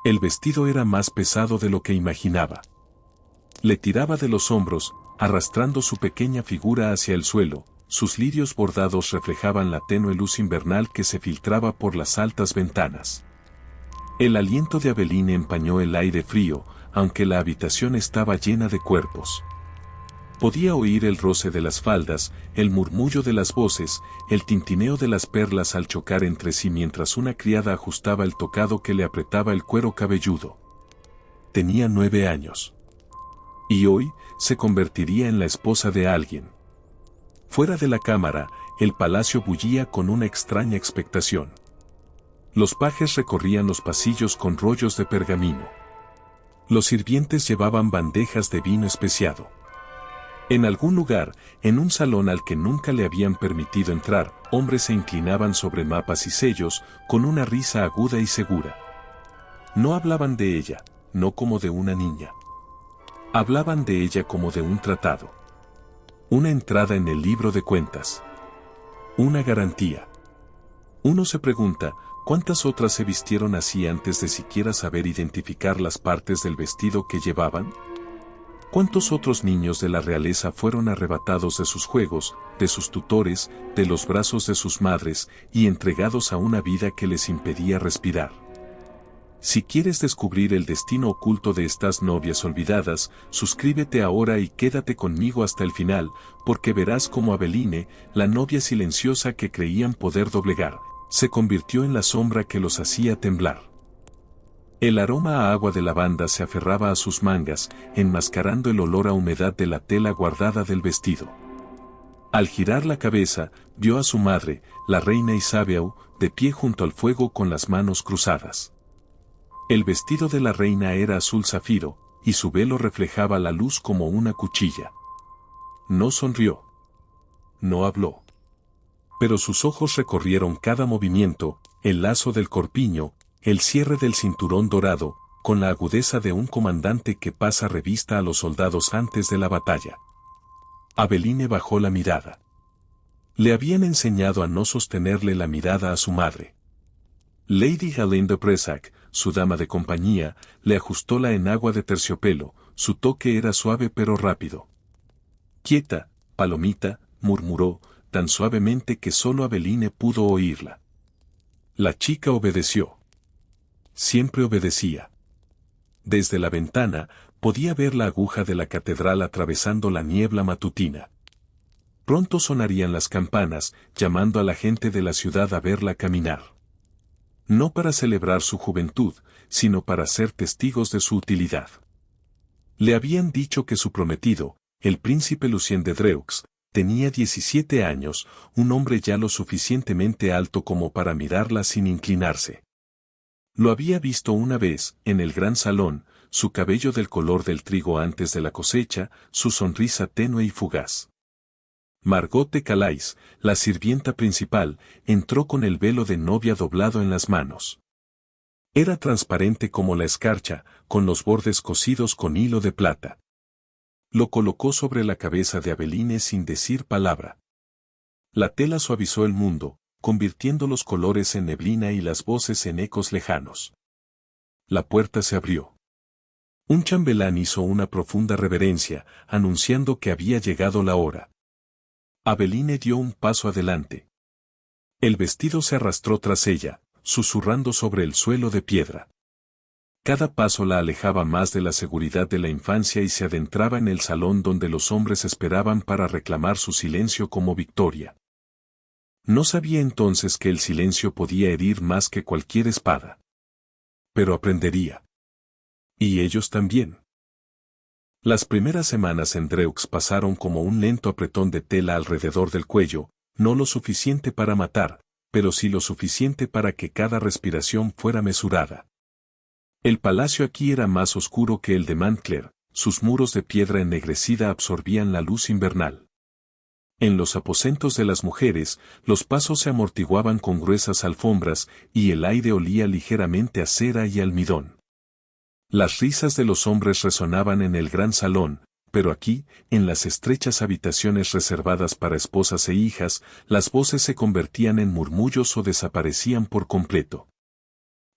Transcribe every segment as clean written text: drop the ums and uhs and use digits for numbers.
El vestido era más pesado de lo que imaginaba. Le tiraba de los hombros, arrastrando su pequeña figura hacia el suelo. Sus lirios bordados reflejaban la tenue luz invernal que se filtraba por las altas ventanas. El aliento de Aveline empañó el aire frío, aunque la habitación estaba llena de cuerpos. Podía oír el roce de las faldas, el murmullo de las voces, el tintineo de las perlas al chocar entre sí mientras una criada ajustaba el tocado que le apretaba el cuero cabelludo. Tenía 9 años. Y hoy se convertiría en la esposa de alguien. Fuera de la cámara, el palacio bullía con una extraña expectación. Los pajes recorrían los pasillos con rollos de pergamino. Los sirvientes llevaban bandejas de vino especiado. En algún lugar, en un salón al que nunca le habían permitido entrar, hombres se inclinaban sobre mapas y sellos, con una risa aguda y segura. No hablaban de ella, no como de una niña. Hablaban de ella como de un tratado. Una entrada en el libro de cuentas. Una garantía. Uno se pregunta, ¿cuántas otras se vistieron así antes de siquiera saber identificar las partes del vestido que llevaban? ¿Cuántos otros niños de la realeza fueron arrebatados de sus juegos, de sus tutores, de los brazos de sus madres, y entregados a una vida que les impedía respirar? Si quieres descubrir el destino oculto de estas novias olvidadas, suscríbete ahora y quédate conmigo hasta el final, porque verás cómo Aveline, la novia silenciosa que creían poder doblegar, se convirtió en la sombra que los hacía temblar. El aroma a agua de lavanda se aferraba a sus mangas, enmascarando el olor a humedad de la tela guardada del vestido. Al girar la cabeza, vio a su madre, la reina Isabeau, de pie junto al fuego con las manos cruzadas. El vestido de la reina era azul zafiro, y su velo reflejaba la luz como una cuchilla. No sonrió. No habló. Pero sus ojos recorrieron cada movimiento, el lazo del corpiño, el cierre del cinturón dorado, con la agudeza de un comandante que pasa revista a los soldados antes de la batalla. Aveline bajó la mirada. Le habían enseñado a no sostenerle la mirada a su madre. Lady Helene de Brésac, su dama de compañía, le ajustó la enagua de terciopelo, su toque era suave pero rápido. «Quieta, palomita», murmuró, tan suavemente que solo Aveline pudo oírla. La chica obedeció. Siempre obedecía. Desde la ventana, podía ver la aguja de la catedral atravesando la niebla matutina. Pronto sonarían las campanas, llamando a la gente de la ciudad a verla caminar. No para celebrar su juventud, sino para ser testigos de su utilidad. Le habían dicho que su prometido, el príncipe Lucien de Dreux, tenía 17 años, un hombre ya lo suficientemente alto como para mirarla sin inclinarse. Lo había visto una vez, en el gran salón, su cabello del color del trigo antes de la cosecha, su sonrisa tenue y fugaz. Margot de Calais, la sirvienta principal, entró con el velo de novia doblado en las manos. Era transparente como la escarcha, con los bordes cosidos con hilo de plata. Lo colocó sobre la cabeza de Aveline sin decir palabra. La tela suavizó el mundo, convirtiendo los colores en neblina y las voces en ecos lejanos. La puerta se abrió. Un chambelán hizo una profunda reverencia, anunciando que había llegado la hora. Aveline dio un paso adelante. El vestido se arrastró tras ella, susurrando sobre el suelo de piedra. Cada paso la alejaba más de la seguridad de la infancia y se adentraba en el salón donde los hombres esperaban para reclamar su silencio como victoria. No sabía entonces que el silencio podía herir más que cualquier espada. Pero aprendería. Y ellos también. Las primeras semanas en Dreux pasaron como un lento apretón de tela alrededor del cuello, no lo suficiente para matar, pero sí lo suficiente para que cada respiración fuera mesurada. El palacio aquí era más oscuro que el de Montclair, sus muros de piedra ennegrecida absorbían la luz invernal. En los aposentos de las mujeres, los pasos se amortiguaban con gruesas alfombras y el aire olía ligeramente a cera y almidón. Las risas de los hombres resonaban en el gran salón, pero aquí, en las estrechas habitaciones reservadas para esposas e hijas, las voces se convertían en murmullos o desaparecían por completo.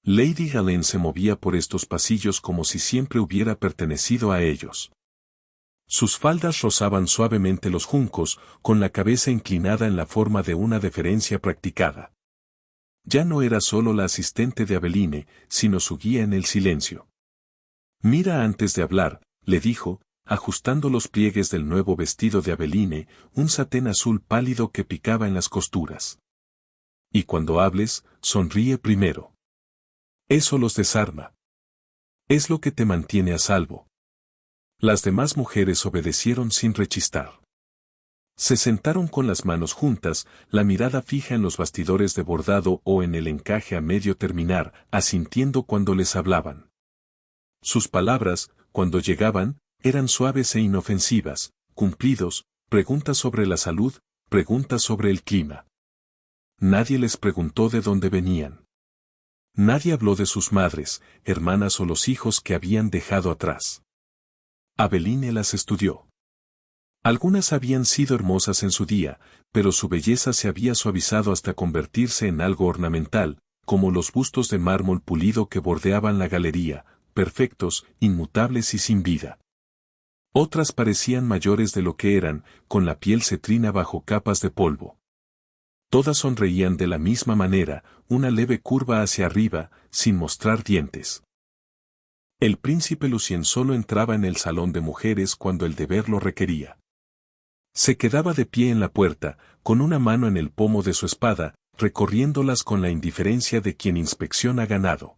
Lady Galen se movía por estos pasillos como si siempre hubiera pertenecido a ellos. Sus faldas rozaban suavemente los juncos, con la cabeza inclinada en la forma de una deferencia practicada. Ya no era solo la asistente de Aveline, sino su guía en el silencio. Mira antes de hablar, le dijo, ajustando los pliegues del nuevo vestido de Aveline, un satén azul pálido que picaba en las costuras. Y cuando hables, sonríe primero. Eso los desarma. Es lo que te mantiene a salvo. Las demás mujeres obedecieron sin rechistar. Se sentaron con las manos juntas, la mirada fija en los bastidores de bordado o en el encaje a medio terminar, asintiendo cuando les hablaban. Sus palabras, cuando llegaban, eran suaves e inofensivas, cumplidos, preguntas sobre la salud, preguntas sobre el clima. Nadie les preguntó de dónde venían. Nadie habló de sus madres, hermanas o los hijos que habían dejado atrás. Aveline las estudió. Algunas habían sido hermosas en su día, pero su belleza se había suavizado hasta convertirse en algo ornamental, como los bustos de mármol pulido que bordeaban la galería, perfectos, inmutables y sin vida. Otras parecían mayores de lo que eran, con la piel cetrina bajo capas de polvo. Todas sonreían de la misma manera, una leve curva hacia arriba, sin mostrar dientes. El príncipe Lucien solo entraba en el salón de mujeres cuando el deber lo requería. Se quedaba de pie en la puerta, con una mano en el pomo de su espada, recorriéndolas con la indiferencia de quien inspecciona ganado.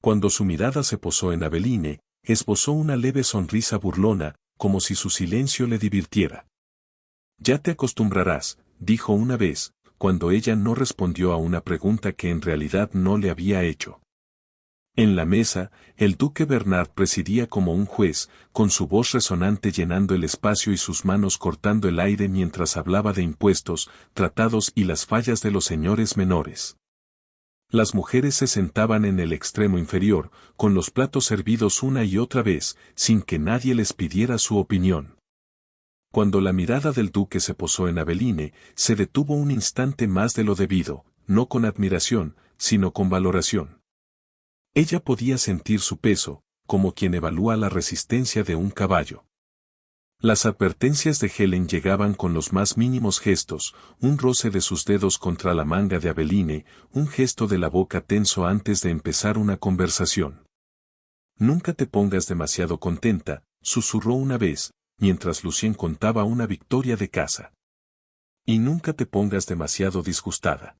Cuando su mirada se posó en Aveline, esbozó una leve sonrisa burlona, como si su silencio le divirtiera. Ya te acostumbrarás, dijo una vez, cuando ella no respondió a una pregunta que en realidad no le había hecho. En la mesa, el duque Bernard presidía como un juez, con su voz resonante llenando el espacio y sus manos cortando el aire mientras hablaba de impuestos, tratados y las fallas de los señores menores. Las mujeres se sentaban en el extremo inferior, con los platos servidos una y otra vez, sin que nadie les pidiera su opinión. Cuando la mirada del duque se posó en Aveline, se detuvo un instante más de lo debido, no con admiración, sino con valoración. Ella podía sentir su peso, como quien evalúa la resistencia de un caballo. Las advertencias de Helen llegaban con los más mínimos gestos, un roce de sus dedos contra la manga de Aveline, un gesto de la boca tenso antes de empezar una conversación. Nunca te pongas demasiado contenta, susurró una vez, mientras Lucien contaba una victoria de caza. Y nunca te pongas demasiado disgustada.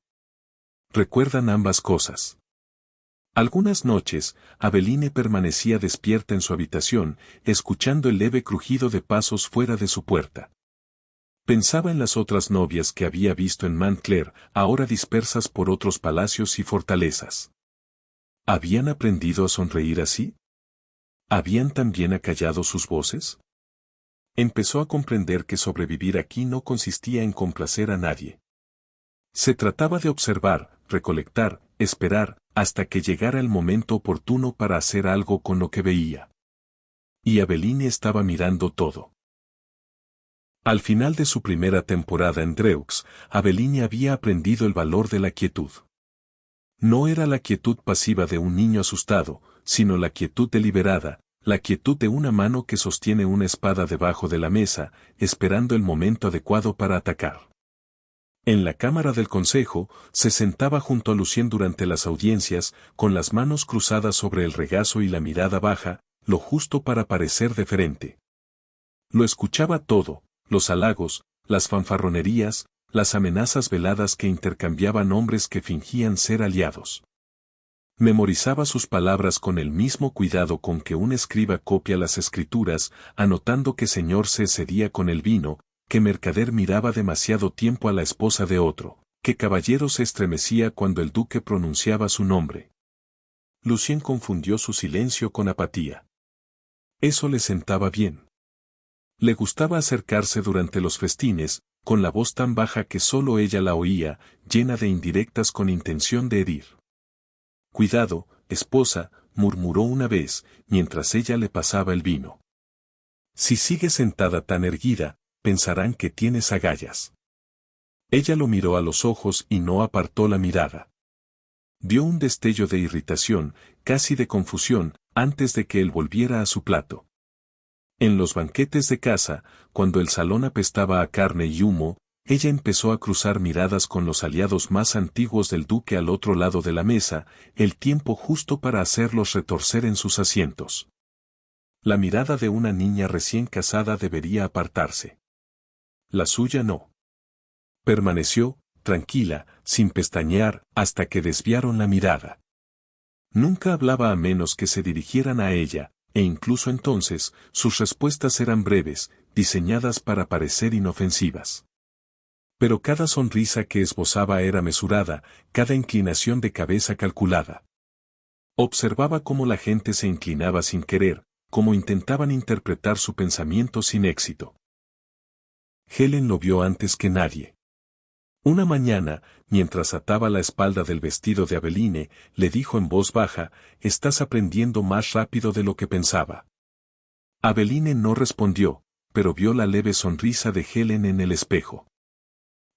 Recuerdan ambas cosas. Algunas noches, Aveline permanecía despierta en su habitación, escuchando el leve crujido de pasos fuera de su puerta. Pensaba en las otras novias que había visto en Montclair, ahora dispersas por otros palacios y fortalezas. ¿Habían aprendido a sonreír así? ¿Habían también acallado sus voces? Empezó a comprender que sobrevivir aquí no consistía en complacer a nadie. Se trataba de observar, recolectar, esperar, hasta que llegara el momento oportuno para hacer algo con lo que veía. Y Aveline estaba mirando todo. Al final de su primera temporada en Dreux, Aveline había aprendido el valor de la quietud. No era la quietud pasiva de un niño asustado, sino la quietud deliberada, la quietud de una mano que sostiene una espada debajo de la mesa, esperando el momento adecuado para atacar. En la cámara del consejo, se sentaba junto a Lucien durante las audiencias, con las manos cruzadas sobre el regazo y la mirada baja, lo justo para parecer deferente. Lo escuchaba todo, los halagos, las fanfarronerías, las amenazas veladas que intercambiaban hombres que fingían ser aliados. Memorizaba sus palabras con el mismo cuidado con que un escriba copia las escrituras, anotando que señor se cedía con el vino, que mercader miraba demasiado tiempo a la esposa de otro, que caballero se estremecía cuando el duque pronunciaba su nombre. Lucien confundió su silencio con apatía. Eso le sentaba bien. Le gustaba acercarse durante los festines, con la voz tan baja que solo ella la oía, llena de indirectas con intención de herir. Cuidado, esposa, murmuró una vez, mientras ella le pasaba el vino. Si sigues sentada tan erguida, pensarán que tienes agallas. Ella lo miró a los ojos y no apartó la mirada. Vio un destello de irritación, casi de confusión, antes de que él volviera a su plato. En los banquetes de casa, cuando el salón apestaba a carne y humo, ella empezó a cruzar miradas con los aliados más antiguos del duque al otro lado de la mesa, el tiempo justo para hacerlos retorcer en sus asientos. La mirada de una niña recién casada debería apartarse. La suya no. Permaneció, tranquila, sin pestañear, hasta que desviaron la mirada. Nunca hablaba a menos que se dirigieran a ella, e incluso entonces, sus respuestas eran breves, diseñadas para parecer inofensivas. Pero cada sonrisa que esbozaba era mesurada, cada inclinación de cabeza calculada. Observaba cómo la gente se inclinaba sin querer, cómo intentaban interpretar su pensamiento sin éxito. Helen lo vio antes que nadie. Una mañana, mientras ataba la espalda del vestido de Aveline, le dijo en voz baja: «Estás aprendiendo más rápido de lo que pensaba». Aveline no respondió, pero vio la leve sonrisa de Helen en el espejo.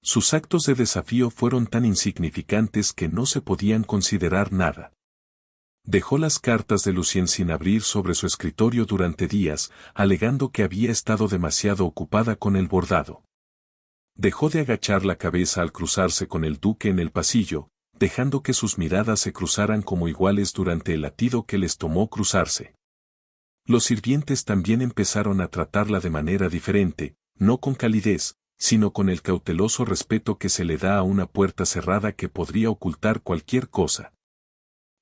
Sus actos de desafío fueron tan insignificantes que no se podían considerar nada. Dejó las cartas de Lucien sin abrir sobre su escritorio durante días, alegando que había estado demasiado ocupada con el bordado. Dejó de agachar la cabeza al cruzarse con el duque en el pasillo, dejando que sus miradas se cruzaran como iguales durante el latido que les tomó cruzarse. Los sirvientes también empezaron a tratarla de manera diferente, no con calidez, sino con el cauteloso respeto que se le da a una puerta cerrada que podría ocultar cualquier cosa.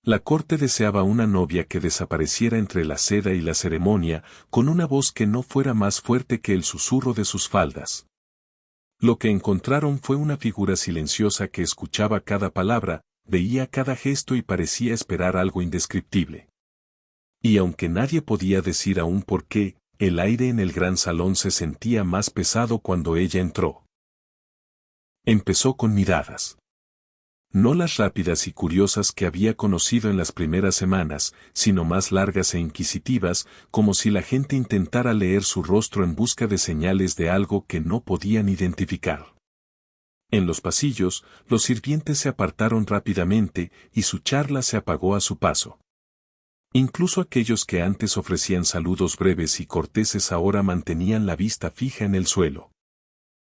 La corte deseaba una novia que desapareciera entre la seda y la ceremonia, con una voz que no fuera más fuerte que el susurro de sus faldas. Lo que encontraron fue una figura silenciosa que escuchaba cada palabra, veía cada gesto y parecía esperar algo indescriptible. Y aunque nadie podía decir aún por qué, el aire en el gran salón se sentía más pesado cuando ella entró. Empezó con miradas. No las rápidas y curiosas que había conocido en las primeras semanas, sino más largas e inquisitivas, como si la gente intentara leer su rostro en busca de señales de algo que no podían identificar. En los pasillos, los sirvientes se apartaron rápidamente y su charla se apagó a su paso. Incluso aquellos que antes ofrecían saludos breves y corteses ahora mantenían la vista fija en el suelo.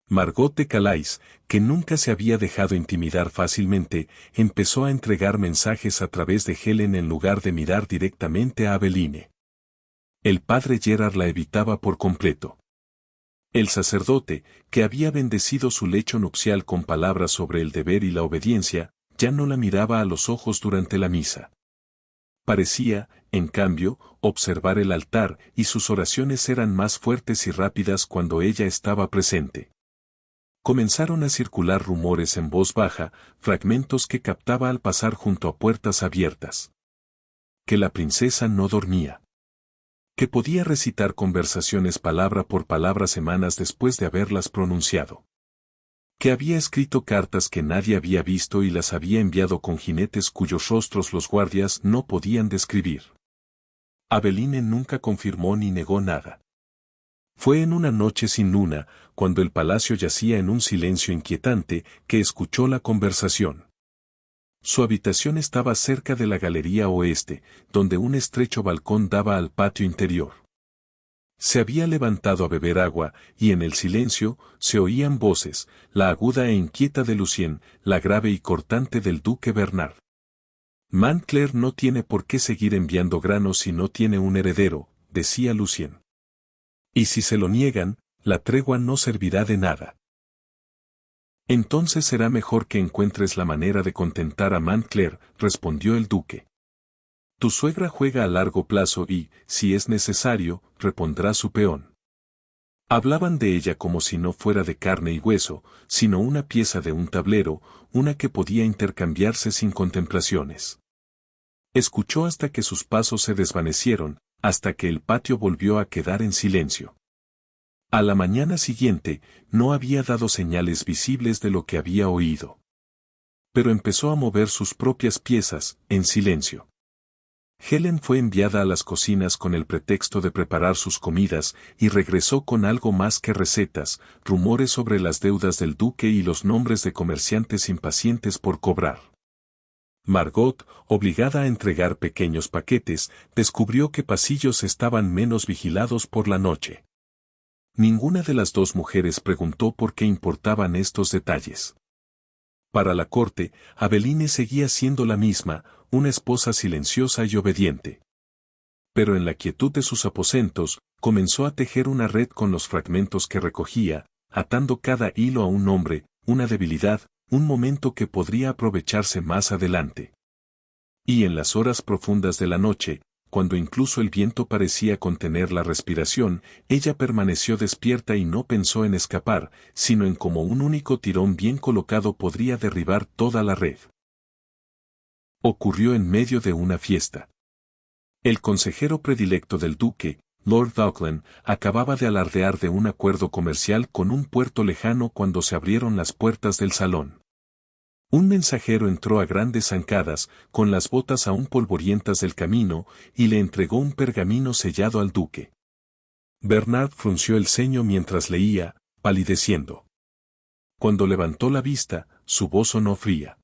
Margot de Calais, que nunca se había dejado intimidar fácilmente, empezó a entregar mensajes a través de Helen en lugar de mirar directamente a Aveline. El padre Gerard la evitaba por completo. El sacerdote, que había bendecido su lecho nupcial con palabras sobre el deber y la obediencia, ya no la miraba a los ojos durante la misa. Parecía, en cambio, observar el altar, y sus oraciones eran más fuertes y rápidas cuando ella estaba presente. Comenzaron a circular rumores en voz baja, fragmentos que captaba al pasar junto a puertas abiertas. Que la princesa no dormía. Que podía recitar conversaciones palabra por palabra semanas después de haberlas pronunciado. Que había escrito cartas que nadie había visto y las había enviado con jinetes cuyos rostros los guardias no podían describir. Aveline nunca confirmó ni negó nada. Fue en una noche sin luna, cuando el palacio yacía en un silencio inquietante, que escuchó la conversación. Su habitación estaba cerca de la galería oeste, donde un estrecho balcón daba al patio interior. Se había levantado a beber agua, y en el silencio se oían voces, la aguda e inquieta de Lucien, la grave y cortante del duque Bernard. Montclair no tiene por qué seguir enviando granos si no tiene un heredero, decía Lucien. Y si se lo niegan, la tregua no servirá de nada. Entonces será mejor que encuentres la manera de contentar a Montclair, respondió el duque. Tu suegra juega a largo plazo y, si es necesario, repondrá su peón. Hablaban de ella como si no fuera de carne y hueso, sino una pieza de un tablero, una que podía intercambiarse sin contemplaciones. Escuchó hasta que sus pasos se desvanecieron, hasta que el patio volvió a quedar en silencio. A la mañana siguiente, no había dado señales visibles de lo que había oído. Pero empezó a mover sus propias piezas, en silencio. Helen fue enviada a las cocinas con el pretexto de preparar sus comidas y regresó con algo más que recetas, rumores sobre las deudas del duque y los nombres de comerciantes impacientes por cobrar. Margot, obligada a entregar pequeños paquetes, descubrió que pasillos estaban menos vigilados por la noche. Ninguna de las dos mujeres preguntó por qué importaban estos detalles. Para la corte, Aveline seguía siendo la misma, una esposa silenciosa y obediente. Pero en la quietud de sus aposentos, comenzó a tejer una red con los fragmentos que recogía, atando cada hilo a un nombre, una debilidad, un momento que podría aprovecharse más adelante. Y en las horas profundas de la noche, cuando incluso el viento parecía contener la respiración, ella permaneció despierta y no pensó en escapar, sino en cómo un único tirón bien colocado podría derribar toda la red. Ocurrió en medio de una fiesta. El consejero predilecto del duque, Lord Auckland, acababa de alardear de un acuerdo comercial con un puerto lejano cuando se abrieron las puertas del salón. Un mensajero entró a grandes zancadas, con las botas aún polvorientas del camino, y le entregó un pergamino sellado al duque. Bernard frunció el ceño mientras leía, palideciendo. Cuando levantó la vista, su voz sonó fría.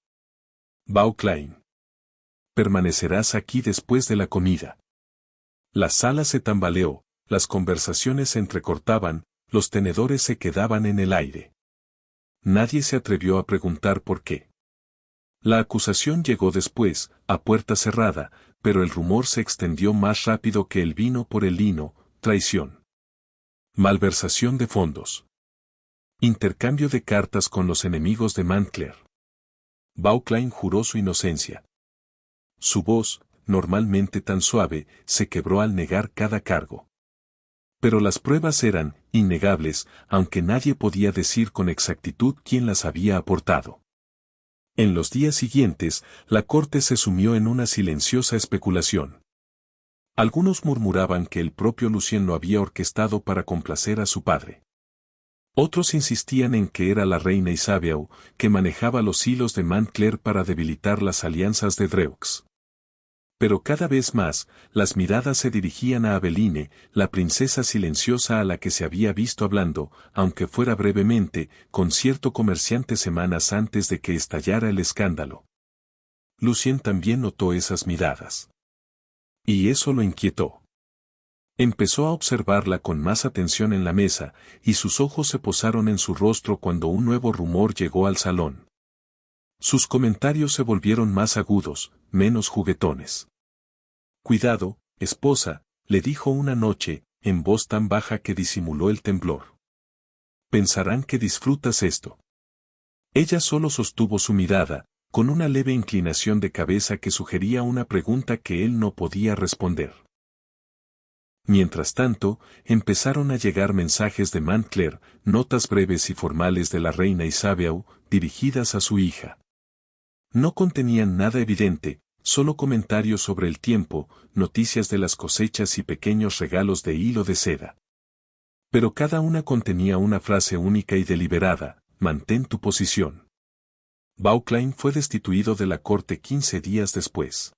Vauclain. Permanecerás aquí después de la comida. La sala se tambaleó, las conversaciones se entrecortaban, los tenedores se quedaban en el aire. Nadie se atrevió a preguntar por qué. La acusación llegó después, a puerta cerrada, pero el rumor se extendió más rápido que el vino por el lino: traición. Malversación de fondos. Intercambio de cartas con los enemigos de Mantclair. Vauclain juró su inocencia. Su voz, normalmente tan suave, se quebró al negar cada cargo. Pero las pruebas eran innegables, aunque nadie podía decir con exactitud quién las había aportado. En los días siguientes, la corte se sumió en una silenciosa especulación. Algunos murmuraban que el propio Lucien lo había orquestado para complacer a su padre. Otros insistían en que era la reina Isabeau, que manejaba los hilos de Mantclair para debilitar las alianzas de Dreux. Pero cada vez más, las miradas se dirigían a Aveline, la princesa silenciosa a la que se había visto hablando, aunque fuera brevemente, con cierto comerciante semanas antes de que estallara el escándalo. Lucien también notó esas miradas. Y eso lo inquietó. Empezó a observarla con más atención en la mesa, y sus ojos se posaron en su rostro cuando un nuevo rumor llegó al salón. Sus comentarios se volvieron más agudos, menos juguetones. «Cuidado, esposa», le dijo una noche, en voz tan baja que disimuló el temblor. «Pensarán que disfrutas esto». Ella solo sostuvo su mirada, con una leve inclinación de cabeza que sugería una pregunta que él no podía responder. Mientras tanto, empezaron a llegar mensajes de Mantclair, notas breves y formales de la reina Isabeau, dirigidas a su hija. No contenían nada evidente, solo comentarios sobre el tiempo, noticias de las cosechas y pequeños regalos de hilo de seda. Pero cada una contenía una frase única y deliberada: mantén tu posición. Vauclain fue destituido de la corte 15 días después.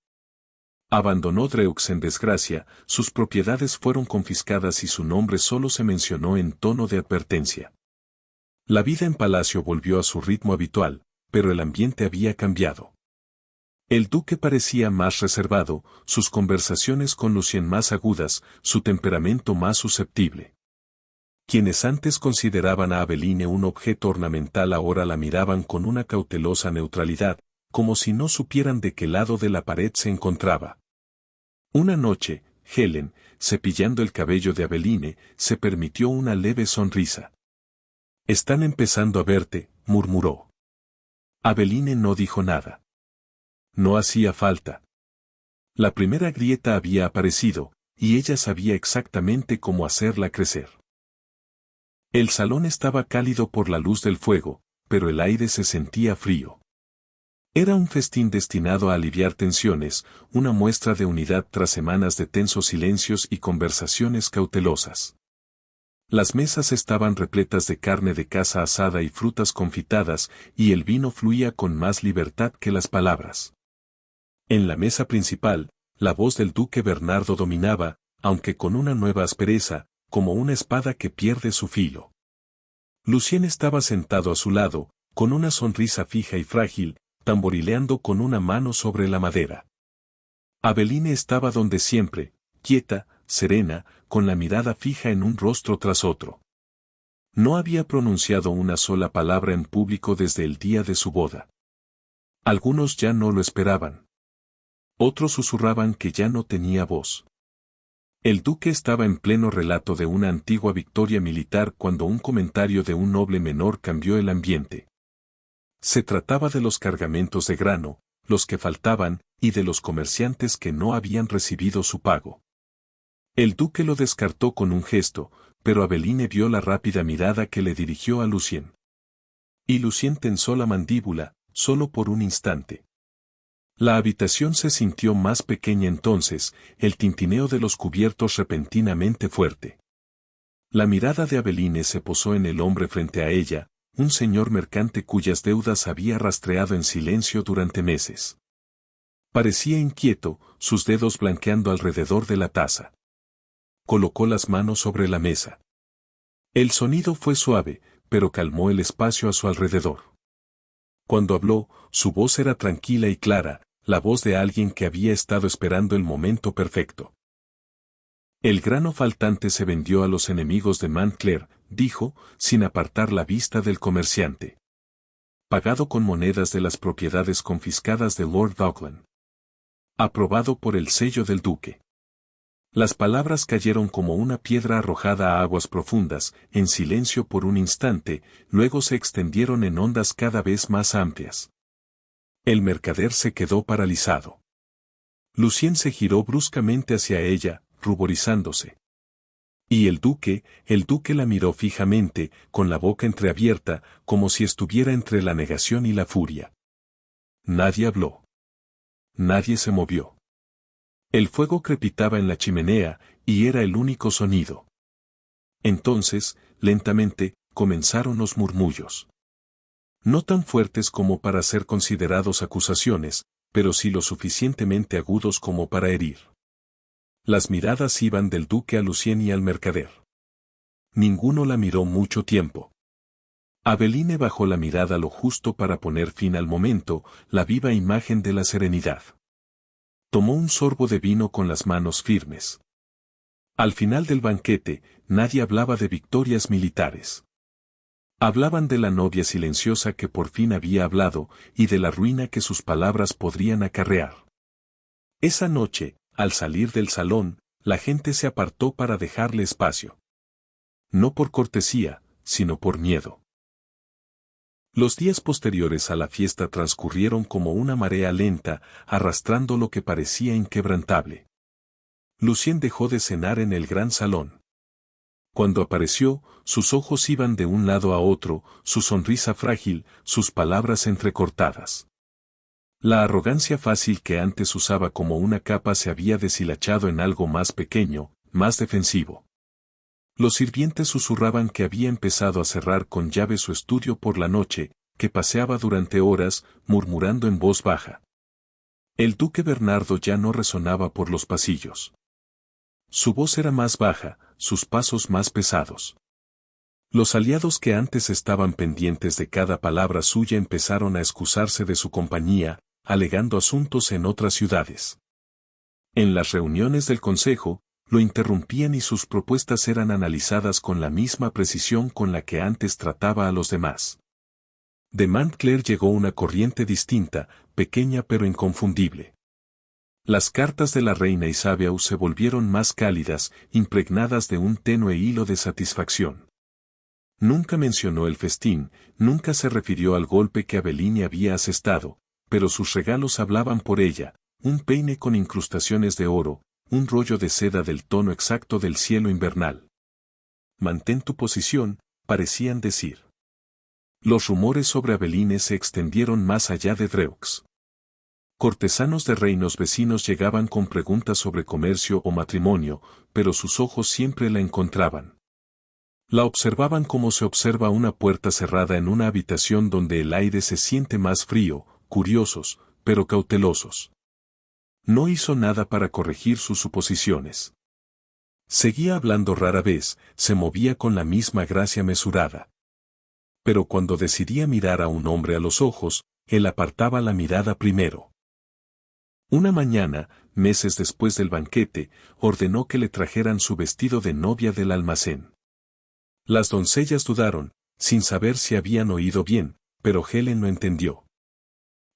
Abandonó Dreux en desgracia, sus propiedades fueron confiscadas y su nombre solo se mencionó en tono de advertencia. La vida en palacio volvió a su ritmo habitual, pero el ambiente había cambiado. El duque parecía más reservado, sus conversaciones con Lucien más agudas, su temperamento más susceptible. Quienes antes consideraban a Aveline un objeto ornamental ahora la miraban con una cautelosa neutralidad, como si no supieran de qué lado de la pared se encontraba. Una noche, Helen, cepillando el cabello de Aveline, se permitió una leve sonrisa. «Están empezando a verte», murmuró. Aveline no dijo nada. No hacía falta. La primera grieta había aparecido, y ella sabía exactamente cómo hacerla crecer. El salón estaba cálido por la luz del fuego, pero el aire se sentía frío. Era un festín destinado a aliviar tensiones, una muestra de unidad tras semanas de tensos silencios y conversaciones cautelosas. Las mesas estaban repletas de carne de caza asada y frutas confitadas, y el vino fluía con más libertad que las palabras. En la mesa principal, la voz del duque Bernardo dominaba, aunque con una nueva aspereza, como una espada que pierde su filo. Lucien estaba sentado a su lado, con una sonrisa fija y frágil, tamborileando con una mano sobre la madera. Aveline estaba donde siempre, quieta, serena, con la mirada fija en un rostro tras otro. No había pronunciado una sola palabra en público desde el día de su boda. Algunos ya no lo esperaban. Otros susurraban que ya no tenía voz. El duque estaba en pleno relato de una antigua victoria militar cuando un comentario de un noble menor cambió el ambiente. Se trataba de los cargamentos de grano, los que faltaban, y de los comerciantes que no habían recibido su pago. El duque lo descartó con un gesto, pero Aveline vio la rápida mirada que le dirigió a Lucien. Y Lucien tensó la mandíbula, solo por un instante. La habitación se sintió más pequeña entonces, el tintineo de los cubiertos repentinamente fuerte. La mirada de Aveline se posó en el hombre frente a ella, un señor mercante cuyas deudas había rastreado en silencio durante meses. Parecía inquieto, sus dedos blanqueando alrededor de la taza. Colocó las manos sobre la mesa. El sonido fue suave, pero calmó el espacio a su alrededor. Cuando habló, su voz era tranquila y clara, la voz de alguien que había estado esperando el momento perfecto. El grano faltante se vendió a los enemigos de Montclair, dijo, sin apartar la vista del comerciante. Pagado con monedas de las propiedades confiscadas de Lord Falkland. Aprobado por el sello del duque. Las palabras cayeron como una piedra arrojada a aguas profundas, en silencio por un instante, luego se extendieron en ondas cada vez más amplias. El mercader se quedó paralizado. Lucien se giró bruscamente hacia ella, ruborizándose. Y el duque la miró fijamente, con la boca entreabierta, como si estuviera entre la negación y la furia. Nadie habló. Nadie se movió. El fuego crepitaba en la chimenea, y era el único sonido. Entonces, lentamente, comenzaron los murmullos. No tan fuertes como para ser considerados acusaciones, pero sí lo suficientemente agudos como para herir. Las miradas iban del duque a Lucien y al mercader. Ninguno la miró mucho tiempo. Aveline bajó la mirada lo justo para poner fin al momento, la viva imagen de la serenidad. Tomó un sorbo de vino con las manos firmes. Al final del banquete, nadie hablaba de victorias militares. Hablaban de la novia silenciosa que por fin había hablado, y de la ruina que sus palabras podrían acarrear. Esa noche, al salir del salón, la gente se apartó para dejarle espacio. No por cortesía, sino por miedo. Los días posteriores a la fiesta transcurrieron como una marea lenta, arrastrando lo que parecía inquebrantable. Lucien dejó de cenar en el gran salón. Cuando apareció, sus ojos iban de un lado a otro, su sonrisa frágil, sus palabras entrecortadas. La arrogancia fácil que antes usaba como una capa se había deshilachado en algo más pequeño, más defensivo. Los sirvientes susurraban que había empezado a cerrar con llave su estudio por la noche, que paseaba durante horas, murmurando en voz baja. El duque Bernardo ya no resonaba por los pasillos. Su voz era más baja, sus pasos más pesados. Los aliados que antes estaban pendientes de cada palabra suya empezaron a excusarse de su compañía, alegando asuntos en otras ciudades. En las reuniones del consejo, lo interrumpían y sus propuestas eran analizadas con la misma precisión con la que antes trataba a los demás. De Montclair llegó una corriente distinta, pequeña pero inconfundible. Las cartas de la reina Isabeau se volvieron más cálidas, impregnadas de un tenue hilo de satisfacción. Nunca mencionó el festín, nunca se refirió al golpe que Aveline había asestado, pero sus regalos hablaban por ella, un peine con incrustaciones de oro, un rollo de seda del tono exacto del cielo invernal. Mantén tu posición, parecían decir. Los rumores sobre Aveline se extendieron más allá de Dreux. Cortesanos de reinos vecinos llegaban con preguntas sobre comercio o matrimonio, pero sus ojos siempre la encontraban. La observaban como se observa una puerta cerrada en una habitación donde el aire se siente más frío, curiosos, pero cautelosos. No hizo nada para corregir sus suposiciones. Seguía hablando rara vez, se movía con la misma gracia mesurada. Pero cuando decidía mirar a un hombre a los ojos, él apartaba la mirada primero. Una mañana, meses después del banquete, ordenó que le trajeran su vestido de novia del almacén. Las doncellas dudaron, sin saber si habían oído bien, pero Helen no entendió.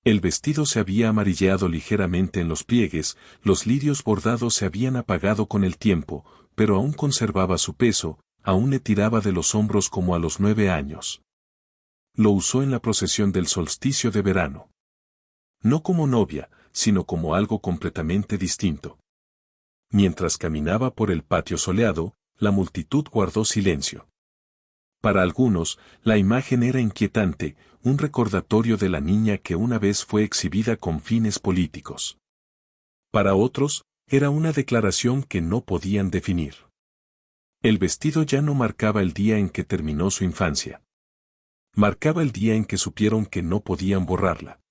El vestido se había amarilleado ligeramente en los pliegues, los lirios bordados se habían apagado con el tiempo, pero aún conservaba su peso, aún le tiraba de los hombros como a los 9 años. Lo usó en la procesión del solsticio de verano. No como novia, sino como algo completamente distinto. Mientras caminaba por el patio soleado, la multitud guardó silencio. Para algunos, la imagen era inquietante, un recordatorio de la niña que una vez fue exhibida con fines políticos. Para otros, era una declaración que no podían definir. El vestido ya no marcaba el día en que terminó su infancia. Marcaba el día en que supieron que no podían borrarla.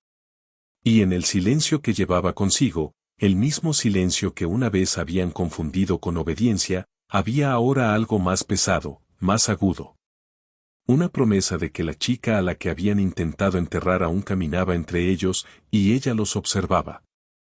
Y en el silencio que llevaba consigo, el mismo silencio que una vez habían confundido con obediencia, había ahora algo más pesado, más agudo. Una promesa de que la chica a la que habían intentado enterrar aún caminaba entre ellos, y ella los observaba.